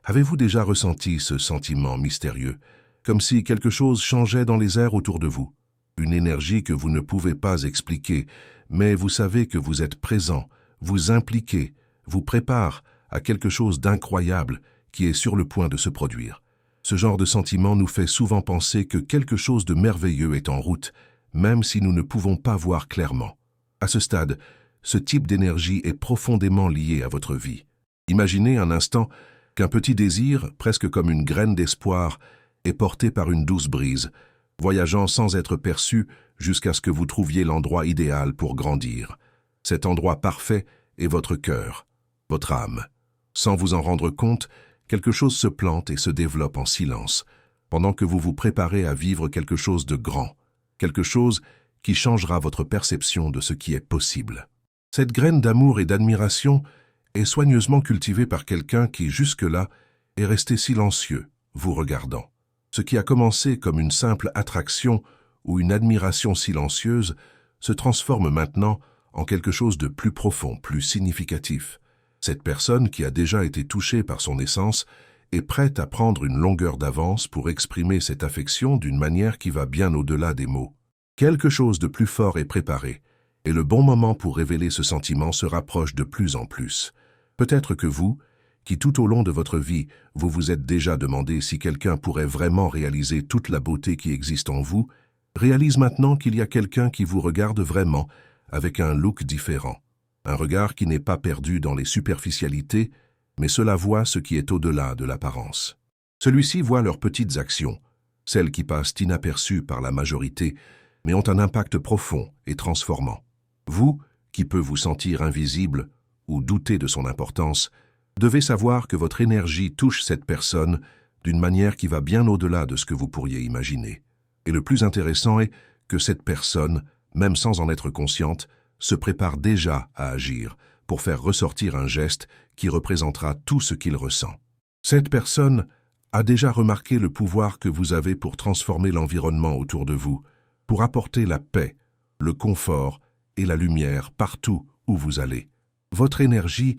Avez-vous déjà ressenti ce sentiment mystérieux, comme si quelque chose changeait dans les airs autour de vous? Une énergie que vous ne pouvez pas expliquer, mais vous savez que vous êtes présent, vous impliquez, vous prépare à quelque chose d'incroyable qui est sur le point de se produire. Ce genre de sentiment nous fait souvent penser que quelque chose de merveilleux est en route, même si nous ne pouvons pas voir clairement. À ce stade, ce type d'énergie est profondément lié à votre vie. Imaginez un instant qu'un petit désir, presque comme une graine d'espoir, est porté par une douce brise, voyageant sans être perçu jusqu'à ce que vous trouviez l'endroit idéal pour grandir. Cet endroit parfait est votre cœur, votre âme. Sans vous en rendre compte, quelque chose se plante et se développe en silence, pendant que vous vous préparez à vivre quelque chose de grand, quelque chose qui changera votre perception de ce qui est possible. Cette graine d'amour et d'admiration est soigneusement cultivée par quelqu'un qui, jusque-là, est resté silencieux, vous regardant. Ce qui a commencé comme une simple attraction ou une admiration silencieuse se transforme maintenant en quelque chose de plus profond, plus significatif. Cette personne qui a déjà été touchée par son essence est prête à prendre une longueur d'avance pour exprimer cette affection d'une manière qui va bien au-delà des mots. Quelque chose de plus fort est préparé, et le bon moment pour révéler ce sentiment se rapproche de plus en plus. Peut-être que vous, qui tout au long de votre vie, vous vous êtes déjà demandé si quelqu'un pourrait vraiment réaliser toute la beauté qui existe en vous, réalise maintenant qu'il y a quelqu'un qui vous regarde vraiment, avec un look différent. Un regard qui n'est pas perdu dans les superficialités, mais cela voit ce qui est au-delà de l'apparence. Celui-ci voit leurs petites actions, celles qui passent inaperçues par la majorité, mais ont un impact profond et transformant. Vous, qui peut vous sentir invisible ou douter de son importance, devez savoir que votre énergie touche cette personne d'une manière qui va bien au-delà de ce que vous pourriez imaginer. Et le plus intéressant est que cette personne, même sans en être consciente, se prépare déjà à agir pour faire ressortir un geste qui représentera tout ce qu'il ressent. Cette personne a déjà remarqué le pouvoir que vous avez pour transformer l'environnement autour de vous, pour apporter la paix, le confort et la lumière partout où vous allez. Votre énergie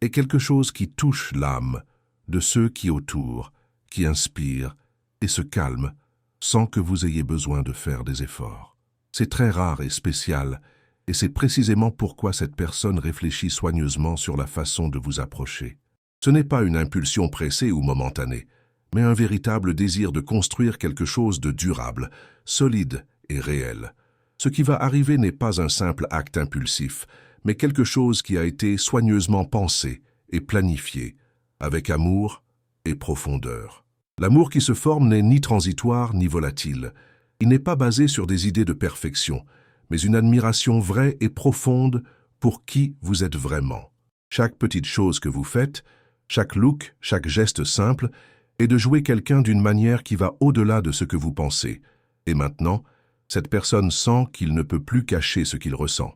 est quelque chose qui touche l'âme de ceux qui autour, qui inspire et se calme sans que vous ayez besoin de faire des efforts. C'est très rare et spécial, et c'est précisément pourquoi cette personne réfléchit soigneusement sur la façon de vous approcher. Ce n'est pas une impulsion pressée ou momentanée, mais un véritable désir de construire quelque chose de durable, solide et réel. Ce qui va arriver n'est pas un simple acte impulsif, mais quelque chose qui a été soigneusement pensé et planifié, avec amour et profondeur. L'amour qui se forme n'est ni transitoire ni volatile. Il n'est pas basé sur des idées de perfection, mais une admiration vraie et profonde pour qui vous êtes vraiment. Chaque petite chose que vous faites, chaque look, chaque geste simple, est de jouer quelqu'un d'une manière qui va au-delà de ce que vous pensez. Et maintenant, cette personne sent qu'il ne peut plus cacher ce qu'il ressent.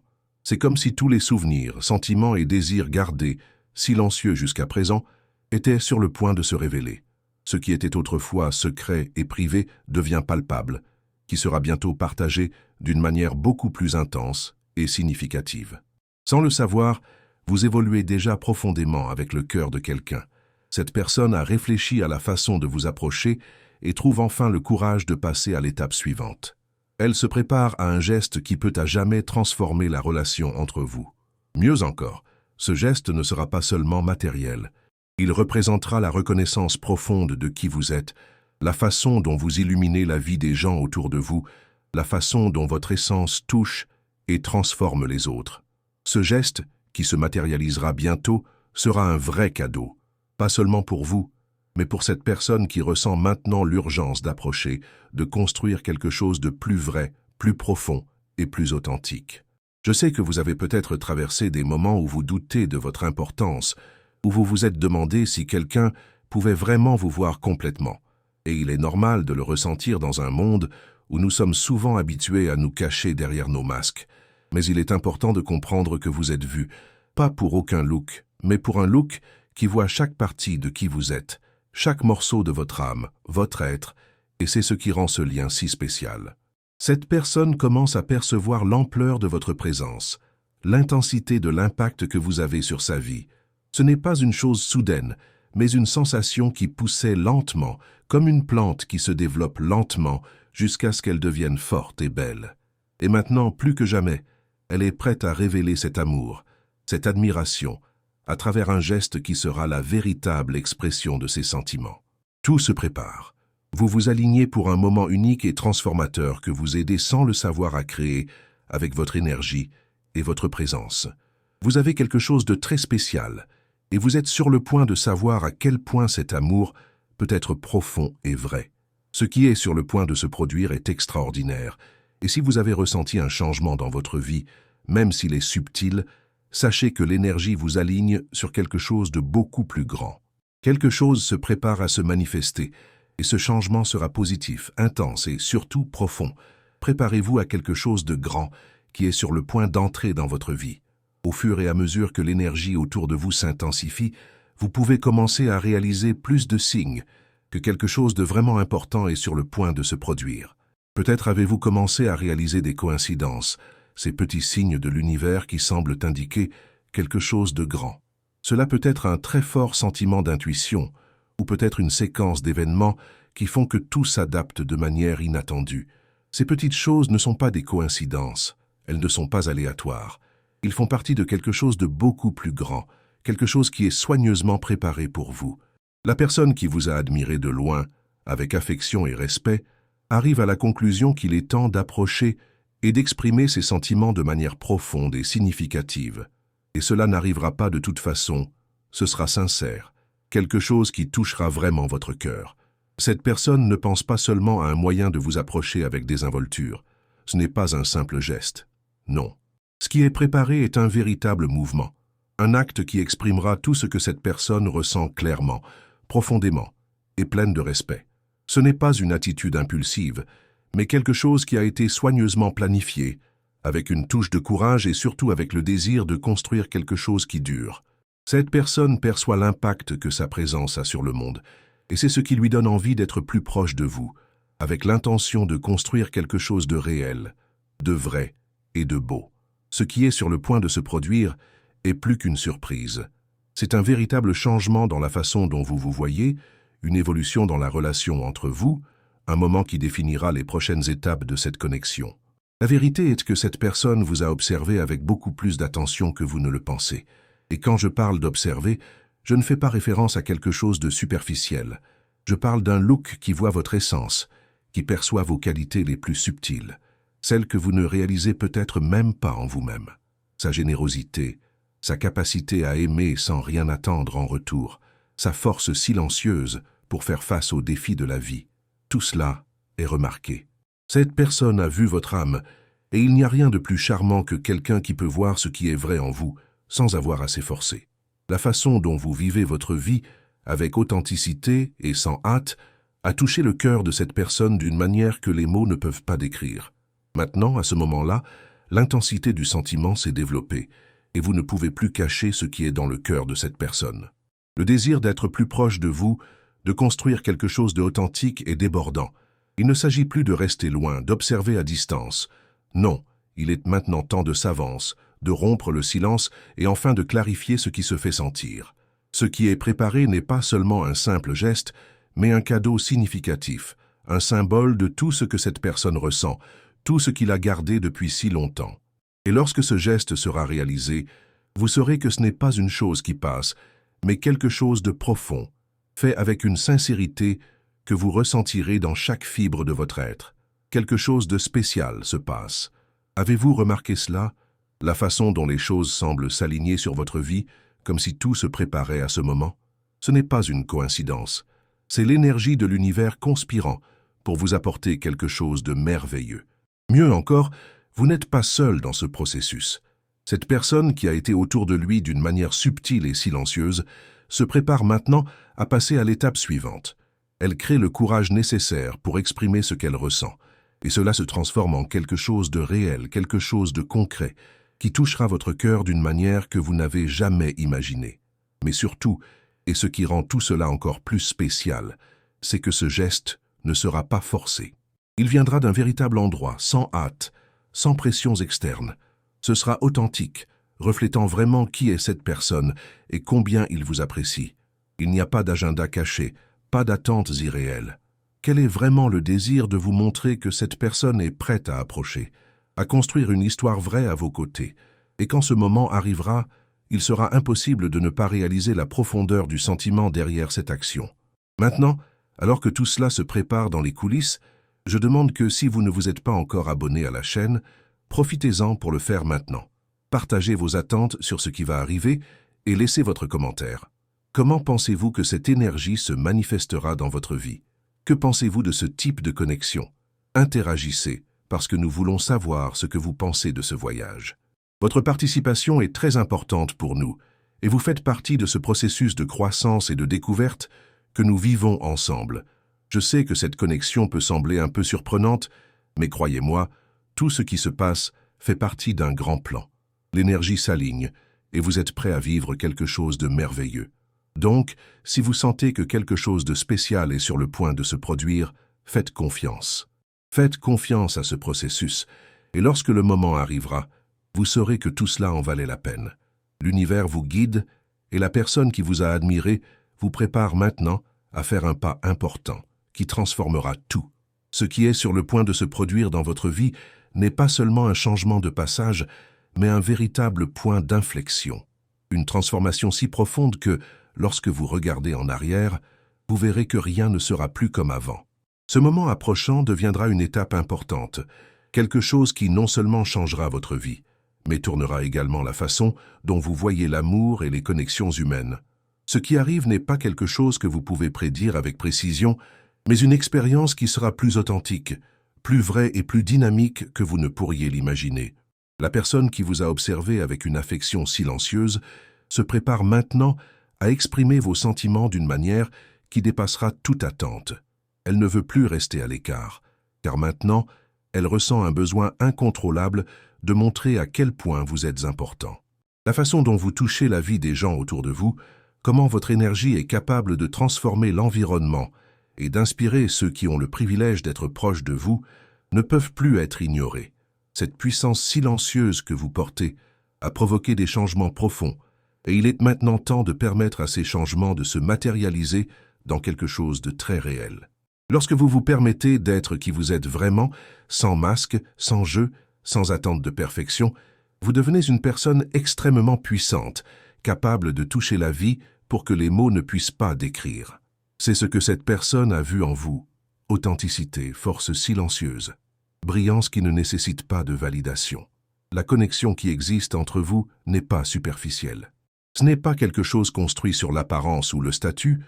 C'est comme si tous les souvenirs, sentiments et désirs gardés, silencieux jusqu'à présent, étaient sur le point de se révéler. Ce qui était autrefois secret et privé devient palpable, qui sera bientôt partagé d'une manière beaucoup plus intense et significative. Sans le savoir, vous évoluez déjà profondément avec le cœur de quelqu'un. Cette personne a réfléchi à la façon de vous approcher et trouve enfin le courage de passer à l'étape suivante. Elle se prépare à un geste qui peut à jamais transformer la relation entre vous. Mieux encore, ce geste ne sera pas seulement matériel. Il représentera la reconnaissance profonde de qui vous êtes, la façon dont vous illuminez la vie des gens autour de vous, la façon dont votre essence touche et transforme les autres. Ce geste, qui se matérialisera bientôt, sera un vrai cadeau, pas seulement pour vous, mais pour cette personne qui ressent maintenant l'urgence d'approcher, de construire quelque chose de plus vrai, plus profond et plus authentique. Je sais que vous avez peut-être traversé des moments où vous doutez de votre importance, où vous vous êtes demandé si quelqu'un pouvait vraiment vous voir complètement. Et il est normal de le ressentir dans un monde où nous sommes souvent habitués à nous cacher derrière nos masques. Mais il est important de comprendre que vous êtes vu, pas pour aucun look, mais pour un look qui voit chaque partie de qui vous êtes, chaque morceau de votre âme, votre être, et c'est ce qui rend ce lien si spécial. Cette personne commence à percevoir l'ampleur de votre présence, l'intensité de l'impact que vous avez sur sa vie. Ce n'est pas une chose soudaine, mais une sensation qui poussait lentement, comme une plante qui se développe lentement jusqu'à ce qu'elle devienne forte et belle. Et maintenant, plus que jamais, elle est prête à révéler cet amour, cette admiration, à travers un geste qui sera la véritable expression de ses sentiments. Tout se prépare. Vous vous alignez pour un moment unique et transformateur que vous aidez sans le savoir à créer avec votre énergie et votre présence. Vous avez quelque chose de très spécial et vous êtes sur le point de savoir à quel point cet amour peut être profond et vrai. Ce qui est sur le point de se produire est extraordinaire et si vous avez ressenti un changement dans votre vie, même s'il est subtil, sachez que l'énergie vous aligne sur quelque chose de beaucoup plus grand. Quelque chose se prépare à se manifester et ce changement sera positif, intense et surtout profond. Préparez-vous à quelque chose de grand qui est sur le point d'entrer dans votre vie. Au fur et à mesure que l'énergie autour de vous s'intensifie, vous pouvez commencer à réaliser plus de signes que quelque chose de vraiment important est sur le point de se produire. Peut-être avez-vous commencé à réaliser des coïncidences, ces petits signes de l'univers qui semblent indiquer quelque chose de grand. Cela peut être un très fort sentiment d'intuition, ou peut-être une séquence d'événements qui font que tout s'adapte de manière inattendue. Ces petites choses ne sont pas des coïncidences, elles ne sont pas aléatoires. Ils font partie de quelque chose de beaucoup plus grand, quelque chose qui est soigneusement préparé pour vous. La personne qui vous a admiré de loin, avec affection et respect, arrive à la conclusion qu'il est temps d'approcher et d'exprimer ses sentiments de manière profonde et significative. Et cela n'arrivera pas de toute façon, ce sera sincère, quelque chose qui touchera vraiment votre cœur. Cette personne ne pense pas seulement à un moyen de vous approcher avec désinvolture. Ce n'est pas un simple geste. Non. Ce qui est préparé est un véritable mouvement, un acte qui exprimera tout ce que cette personne ressent clairement, profondément et pleine de respect. Ce n'est pas une attitude impulsive, mais quelque chose qui a été soigneusement planifié, avec une touche de courage et surtout avec le désir de construire quelque chose qui dure. Cette personne perçoit l'impact que sa présence a sur le monde, et c'est ce qui lui donne envie d'être plus proche de vous, avec l'intention de construire quelque chose de réel, de vrai et de beau. Ce qui est sur le point de se produire est plus qu'une surprise. C'est un véritable changement dans la façon dont vous vous voyez, une évolution dans la relation entre vous, un moment qui définira les prochaines étapes de cette connexion. La vérité est que cette personne vous a observé avec beaucoup plus d'attention que vous ne le pensez. Et quand je parle d'observer, je ne fais pas référence à quelque chose de superficiel. Je parle d'un look qui voit votre essence, qui perçoit vos qualités les plus subtiles, celles que vous ne réalisez peut-être même pas en vous-même. Sa générosité, sa capacité à aimer sans rien attendre en retour, sa force silencieuse pour faire face aux défis de la vie. Tout cela est remarqué. Cette personne a vu votre âme, et il n'y a rien de plus charmant que quelqu'un qui peut voir ce qui est vrai en vous, sans avoir à s'efforcer. La façon dont vous vivez votre vie, avec authenticité et sans hâte, a touché le cœur de cette personne d'une manière que les mots ne peuvent pas décrire. Maintenant, à ce moment-là, l'intensité du sentiment s'est développée, et vous ne pouvez plus cacher ce qui est dans le cœur de cette personne. Le désir d'être plus proche de vous, de construire quelque chose d'authentique et débordant. Il ne s'agit plus de rester loin, d'observer à distance. Non, il est maintenant temps de s'avancer, de rompre le silence et enfin de clarifier ce qui se fait sentir. Ce qui est préparé n'est pas seulement un simple geste, mais un cadeau significatif, un symbole de tout ce que cette personne ressent, tout ce qu'il a gardé depuis si longtemps. Et lorsque ce geste sera réalisé, vous saurez que ce n'est pas une chose qui passe, mais quelque chose de profond, fait avec une sincérité que vous ressentirez dans chaque fibre de votre être. Quelque chose de spécial se passe. Avez-vous remarqué cela? La façon dont les choses semblent s'aligner sur votre vie, comme si tout se préparait à ce moment? Ce n'est pas une coïncidence. C'est l'énergie de l'univers conspirant pour vous apporter quelque chose de merveilleux. Mieux encore, vous n'êtes pas seul dans ce processus. Cette personne qui a été autour de lui d'une manière subtile et silencieuse se prépare maintenant à passer à l'étape suivante. Elle crée le courage nécessaire pour exprimer ce qu'elle ressent, et cela se transforme en quelque chose de réel, quelque chose de concret, qui touchera votre cœur d'une manière que vous n'avez jamais imaginée. Mais surtout, et ce qui rend tout cela encore plus spécial, c'est que ce geste ne sera pas forcé. Il viendra d'un véritable endroit, sans hâte, sans pressions externes. Ce sera authentique, reflétant vraiment qui est cette personne et combien il vous apprécie. Il n'y a pas d'agenda caché, pas d'attentes irréelles. Quel est vraiment le désir de vous montrer que cette personne est prête à approcher, à construire une histoire vraie à vos côtés, et quand ce moment arrivera, il sera impossible de ne pas réaliser la profondeur du sentiment derrière cette action. Maintenant, alors que tout cela se prépare dans les coulisses, je demande que si vous ne vous êtes pas encore abonné à la chaîne, profitez-en pour le faire maintenant. Partagez vos attentes sur ce qui va arriver et laissez votre commentaire. Comment pensez-vous que cette énergie se manifestera dans votre vie? Que pensez-vous de ce type de connexion? Interagissez, parce que nous voulons savoir ce que vous pensez de ce voyage. Votre participation est très importante pour nous, et vous faites partie de ce processus de croissance et de découverte que nous vivons ensemble. Je sais que cette connexion peut sembler un peu surprenante, mais croyez-moi, tout ce qui se passe fait partie d'un grand plan. L'énergie s'aligne, et vous êtes prêt à vivre quelque chose de merveilleux. Donc, si vous sentez que quelque chose de spécial est sur le point de se produire, faites confiance. Faites confiance à ce processus, et lorsque le moment arrivera, vous saurez que tout cela en valait la peine. L'univers vous guide, et la personne qui vous a admiré vous prépare maintenant à faire un pas important, qui transformera tout. Ce qui est sur le point de se produire dans votre vie n'est pas seulement un changement de passage, mais un véritable point d'inflexion. Une transformation si profonde que, lorsque vous regardez en arrière, vous verrez que rien ne sera plus comme avant. Ce moment approchant deviendra une étape importante, quelque chose qui non seulement changera votre vie, mais tournera également la façon dont vous voyez l'amour et les connexions humaines. Ce qui arrive n'est pas quelque chose que vous pouvez prédire avec précision, mais une expérience qui sera plus authentique, plus vraie et plus dynamique que vous ne pourriez l'imaginer. La personne qui vous a observé avec une affection silencieuse se prépare maintenant à exprimer vos sentiments d'une manière qui dépassera toute attente. Elle ne veut plus rester à l'écart, car maintenant, elle ressent un besoin incontrôlable de montrer à quel point vous êtes important. La façon dont vous touchez la vie des gens autour de vous, comment votre énergie est capable de transformer l'environnement et d'inspirer ceux qui ont le privilège d'être proches de vous, ne peuvent plus être ignorés. Cette puissance silencieuse que vous portez a provoqué des changements profonds, et il est maintenant temps de permettre à ces changements de se matérialiser dans quelque chose de très réel. Lorsque vous vous permettez d'être qui vous êtes vraiment, sans masque, sans jeu, sans attente de perfection, vous devenez une personne extrêmement puissante, capable de toucher la vie pour que les mots ne puissent pas décrire. C'est ce que cette personne a vu en vous. Authenticité, force silencieuse, brillance qui ne nécessite pas de validation. La connexion qui existe entre vous n'est pas superficielle. Ce n'est pas quelque chose construit sur l'apparence ou le statut,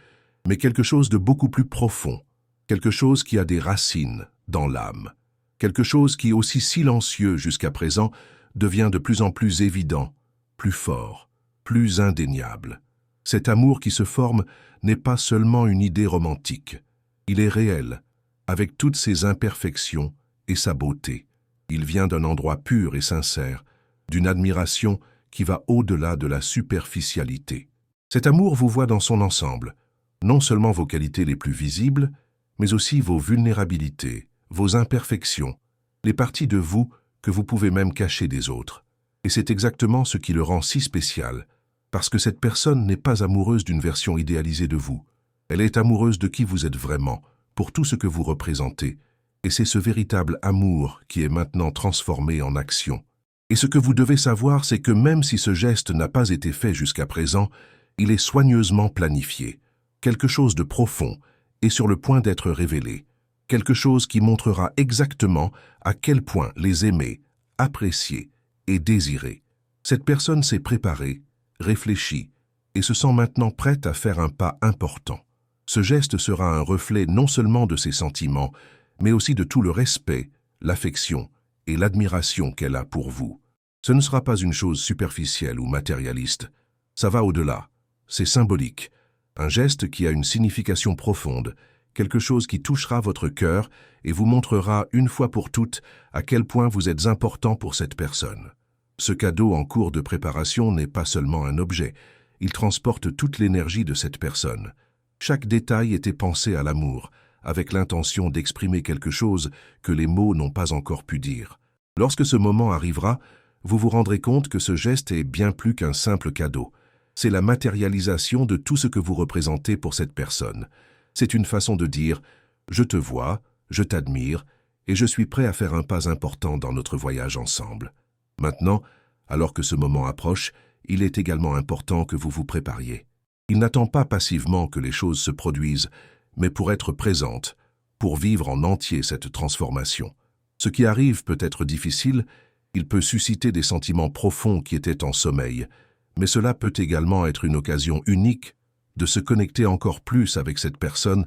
mais quelque chose de beaucoup plus profond, quelque chose qui a des racines dans l'âme, quelque chose qui, aussi silencieux jusqu'à présent, devient de plus en plus évident, plus fort, plus indéniable. Cet amour qui se forme n'est pas seulement une idée romantique, il est réel, avec toutes ses imperfections et sa beauté. Il vient d'un endroit pur et sincère, d'une admiration qui va au-delà de la superficialité. Cet amour vous voit dans son ensemble, non seulement vos qualités les plus visibles, mais aussi vos vulnérabilités, vos imperfections, les parties de vous que vous pouvez même cacher des autres. Et c'est exactement ce qui le rend si spécial, parce que cette personne n'est pas amoureuse d'une version idéalisée de vous. Elle est amoureuse de qui vous êtes vraiment, pour tout ce que vous représentez, et c'est ce véritable amour qui est maintenant transformé en action. Et ce que vous devez savoir, c'est que même si ce geste n'a pas été fait jusqu'à présent, il est soigneusement planifié. Quelque chose de profond est sur le point d'être révélé. Quelque chose qui montrera exactement à quel point les aimer, apprécier et désirer. Cette personne s'est préparée, réfléchie et se sent maintenant prête à faire un pas important. Ce geste sera un reflet non seulement de ses sentiments, mais aussi de tout le respect, l'affection et l'admiration qu'elle a pour vous. Ce ne sera pas une chose superficielle ou matérialiste. Ça va au-delà. C'est symbolique. Un geste qui a une signification profonde, quelque chose qui touchera votre cœur et vous montrera une fois pour toutes à quel point vous êtes important pour cette personne. Ce cadeau en cours de préparation n'est pas seulement un objet, il transporte toute l'énergie de cette personne. Chaque détail était pensé à l'amour, avec l'intention d'exprimer quelque chose que les mots n'ont pas encore pu dire. Lorsque ce moment arrivera, vous vous rendrez compte que ce geste est bien plus qu'un simple cadeau. C'est la matérialisation de tout ce que vous représentez pour cette personne. C'est une façon de dire « je te vois, je t'admire et je suis prêt à faire un pas important dans notre voyage ensemble ». Maintenant, alors que ce moment approche, il est également important que vous vous prépariez. Il n'attend pas passivement que les choses se produisent, mais pour être présente, pour vivre en entier cette transformation. Ce qui arrive peut être difficile, il peut susciter des sentiments profonds qui étaient en sommeil, mais cela peut également être une occasion unique de se connecter encore plus avec cette personne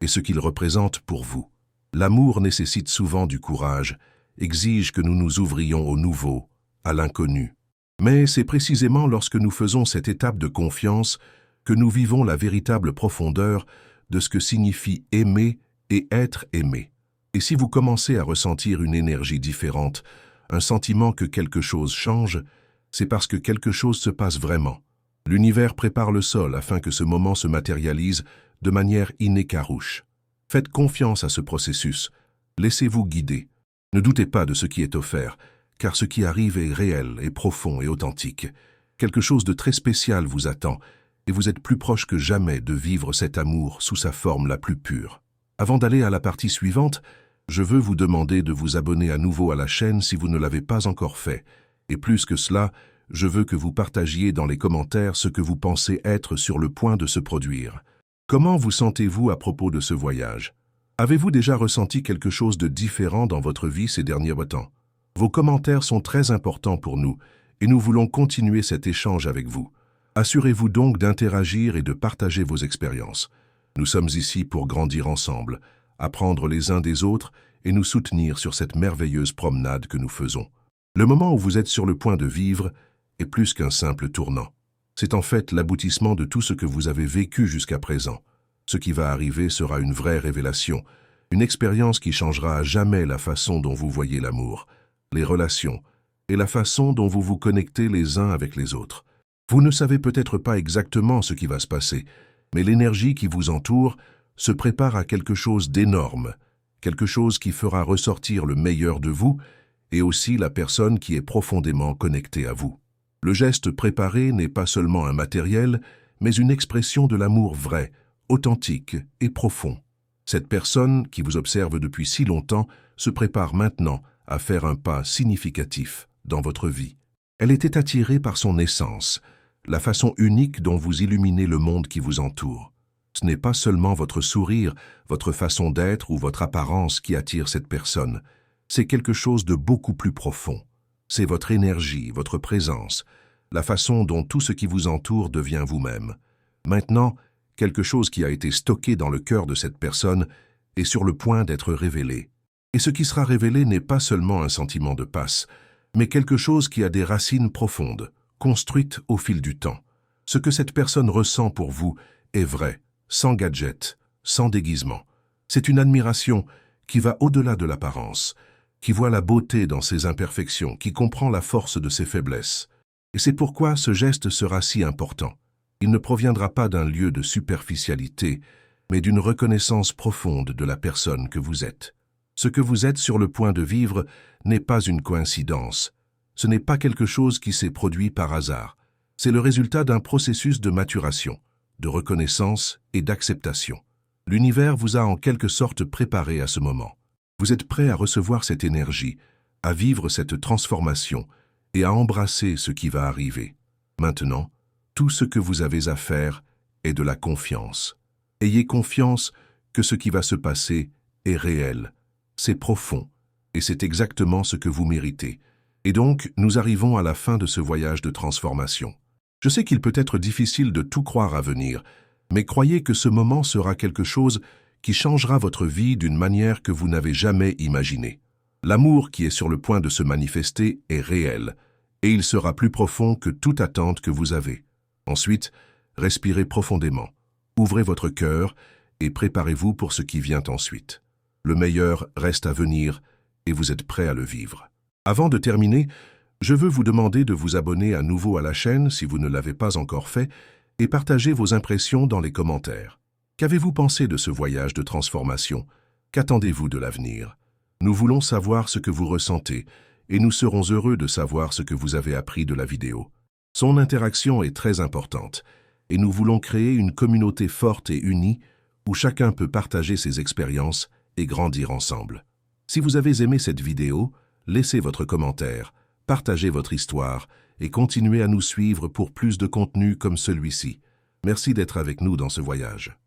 et ce qu'il représente pour vous. L'amour nécessite souvent du courage, exige que nous nous ouvrions au nouveau, à l'inconnu. Mais c'est précisément lorsque nous faisons cette étape de confiance que nous vivons la véritable profondeur de ce que signifie aimer et être aimé. Et si vous commencez à ressentir une énergie différente, un sentiment que quelque chose change, c'est parce que quelque chose se passe vraiment. L'univers prépare le sol afin que ce moment se matérialise de manière inécarouche. Faites confiance à ce processus. Laissez-vous guider. Ne doutez pas de ce qui est offert, car ce qui arrive est réel et profond et authentique. Quelque chose de très spécial vous attend, et vous êtes plus proche que jamais de vivre cet amour sous sa forme la plus pure. Avant d'aller à la partie suivante, je veux vous demander de vous abonner à nouveau à la chaîne si vous ne l'avez pas encore fait. Et plus que cela, je veux que vous partagiez dans les commentaires ce que vous pensez être sur le point de se produire. Comment vous sentez-vous à propos de ce voyage? Avez-vous déjà ressenti quelque chose de différent dans votre vie ces derniers temps? Vos commentaires sont très importants pour nous et nous voulons continuer cet échange avec vous. Assurez-vous donc d'interagir et de partager vos expériences. Nous sommes ici pour grandir ensemble, apprendre les uns des autres et nous soutenir sur cette merveilleuse promenade que nous faisons. Le moment où vous êtes sur le point de vivre est plus qu'un simple tournant. C'est en fait l'aboutissement de tout ce que vous avez vécu jusqu'à présent. Ce qui va arriver sera une vraie révélation, une expérience qui changera à jamais la façon dont vous voyez l'amour, les relations et la façon dont vous vous connectez les uns avec les autres. Vous ne savez peut-être pas exactement ce qui va se passer, mais l'énergie qui vous entoure se prépare à quelque chose d'énorme, quelque chose qui fera ressortir le meilleur de vous et aussi la personne qui est profondément connectée à vous. Le geste préparé n'est pas seulement un matériel, mais une expression de l'amour vrai, authentique et profond. Cette personne qui vous observe depuis si longtemps se prépare maintenant à faire un pas significatif dans votre vie. Elle était attirée par son essence, la façon unique dont vous illuminez le monde qui vous entoure. Ce n'est pas seulement votre sourire, votre façon d'être ou votre apparence qui attire cette personne. C'est quelque chose de beaucoup plus profond. C'est votre énergie, votre présence, la façon dont tout ce qui vous entoure devient vous-même. Maintenant, quelque chose qui a été stocké dans le cœur de cette personne est sur le point d'être révélé. Et ce qui sera révélé n'est pas seulement un sentiment de passe, mais quelque chose qui a des racines profondes, construites au fil du temps. Ce que cette personne ressent pour vous est vrai, sans gadget, sans déguisement. C'est une admiration qui va au-delà de l'apparence, qui voit la beauté dans ses imperfections, qui comprend la force de ses faiblesses. Et c'est pourquoi ce geste sera si important. Il ne proviendra pas d'un lieu de superficialité, mais d'une reconnaissance profonde de la personne que vous êtes. Ce que vous êtes sur le point de vivre n'est pas une coïncidence. Ce n'est pas quelque chose qui s'est produit par hasard. C'est le résultat d'un processus de maturation, de reconnaissance et d'acceptation. L'univers vous a en quelque sorte préparé à ce moment. Vous êtes prêt à recevoir cette énergie, à vivre cette transformation et à embrasser ce qui va arriver. Maintenant, tout ce que vous avez à faire est de la confiance. Ayez confiance que ce qui va se passer est réel, c'est profond, et c'est exactement ce que vous méritez. Et donc, nous arrivons à la fin de ce voyage de transformation. Je sais qu'il peut être difficile de tout croire à venir, mais croyez que ce moment sera quelque chose qui changera votre vie d'une manière que vous n'avez jamais imaginée. L'amour qui est sur le point de se manifester est réel, et il sera plus profond que toute attente que vous avez. Ensuite, respirez profondément, ouvrez votre cœur et préparez-vous pour ce qui vient ensuite. Le meilleur reste à venir et vous êtes prêt à le vivre. Avant de terminer, je veux vous demander de vous abonner à nouveau à la chaîne si vous ne l'avez pas encore fait et partager vos impressions dans les commentaires. Qu'avez-vous pensé de ce voyage de transformation? Qu'attendez-vous de l'avenir? Nous voulons savoir ce que vous ressentez et nous serons heureux de savoir ce que vous avez appris de la vidéo. Son interaction est très importante et nous voulons créer une communauté forte et unie où chacun peut partager ses expériences et grandir ensemble. Si vous avez aimé cette vidéo, laissez votre commentaire, partagez votre histoire et continuez à nous suivre pour plus de contenu comme celui-ci. Merci d'être avec nous dans ce voyage.